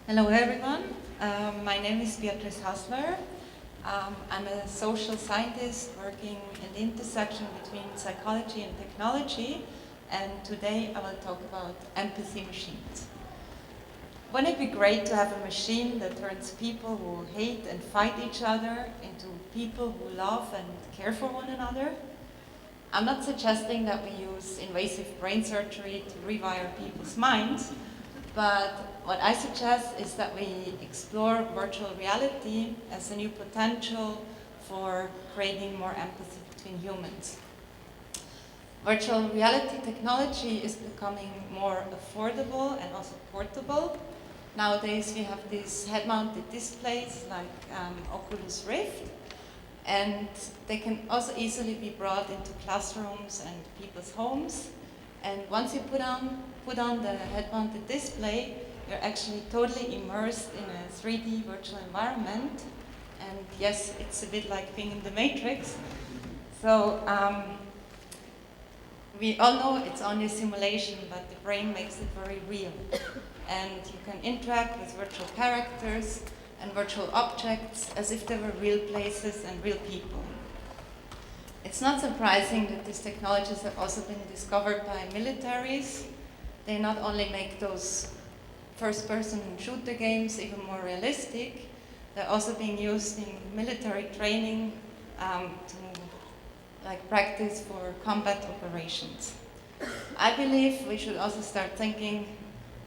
Hello everyone, my name is Beatrice Hasler. I'm a social scientist working in the intersection between psychology and technology, and today I will talk about empathy machines. Wouldn't it be great to have a machine that turns people who hate and fight each other into people who love and care for one another? I'm not suggesting that we use invasive brain surgery to rewire people's minds, but what I suggest is that we explore virtual reality as a new potential for creating more empathy between humans. Virtual reality technology is becoming more affordable and also portable. Nowadays we have these head-mounted displays like Oculus Rift, and they can also easily be brought into classrooms and people's homes. And once you put on the head-mounted display, you're actually totally immersed in a 3D virtual environment. And yes, it's a bit like being in the Matrix. So we all know it's only a simulation, but the brain makes it very real. And you can interact with virtual characters and virtual objects as if they were real places and real people. It's not surprising that these technologies have also been discovered by militaries. They not only make those first-person shooter games even more realistic, they're also being used in military training to practice for combat operations. I believe we should also start thinking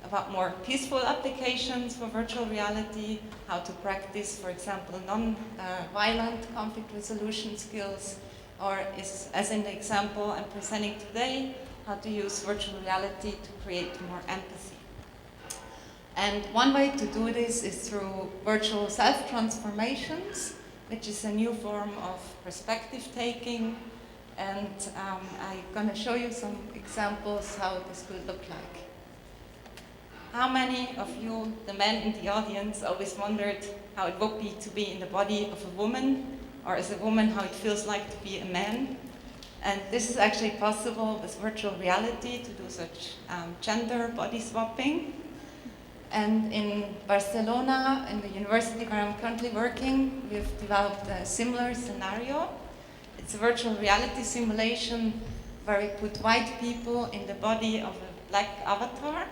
about more peaceful applications for virtual reality, how to practice, for example, non-violent conflict resolution skills, or as in the example I'm presenting today, how to use virtual reality to create more empathy. And one way to do this is through virtual self-transformations, which is a new form of perspective taking. And I'm going to show you some examples how this could look like. How many of you, the men in the audience, always wondered how it would be to be in the body of a woman, or as a woman, how it feels like to be a man? And this is actually possible with virtual reality to do such gender body swapping. And in Barcelona, in the university where I'm currently working, we've developed a similar scenario. It's a virtual reality simulation where we put white people in the body of a black avatar.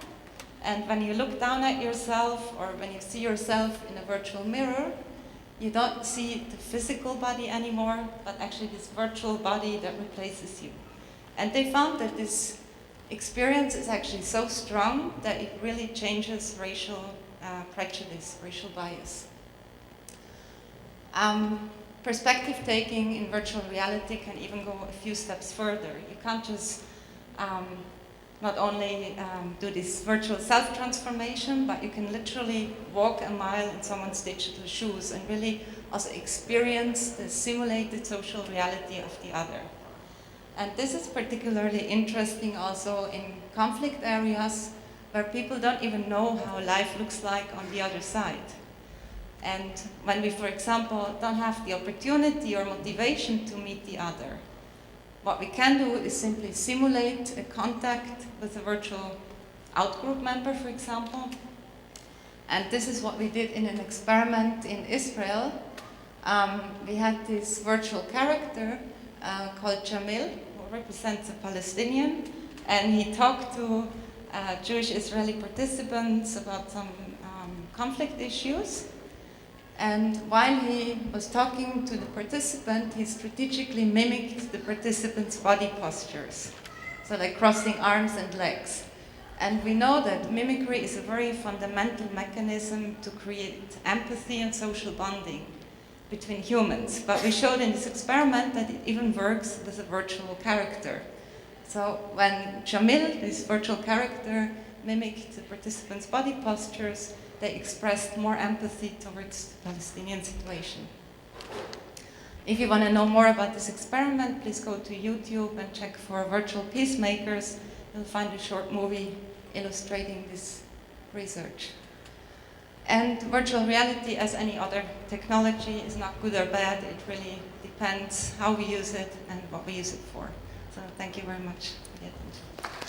And when you look down at yourself, or when you see yourself in a virtual mirror, you don't see the physical body anymore, but actually this virtual body that replaces you. And they found that this experience is actually so strong that it really changes racial prejudice, racial bias. Perspective taking in virtual reality can even go a few steps further. You can't just not only do this virtual self-transformation, but you can literally walk a mile in someone's digital shoes and really also experience the simulated social reality of the other. And this is particularly interesting also in conflict areas where people don't even know how life looks like on the other side. And when we, for example, don't have the opportunity or motivation to meet the other, what we can do is simply simulate a contact with a virtual outgroup member, for example. And this is what we did in an experiment in Israel. We had this virtual character called Jamil, who represents a Palestinian, and he talked to Jewish Israeli participants about some conflict issues. And while he was talking to the participant, he strategically mimicked the participant's body postures. So like crossing arms and legs. And we know that mimicry is a very fundamental mechanism to create empathy and social bonding between humans. But we showed in this experiment that it even works with a virtual character. So when Jamil, this virtual character, mimicked the participant's body postures, they expressed more empathy towards the Palestinian situation. If you want to know more about this experiment, please go to YouTube and check for virtual peacemakers. You'll find a short movie illustrating this research. And virtual reality, as any other technology, is not good or bad. It really depends how we use it and what we use it for. So thank you very much for the attention.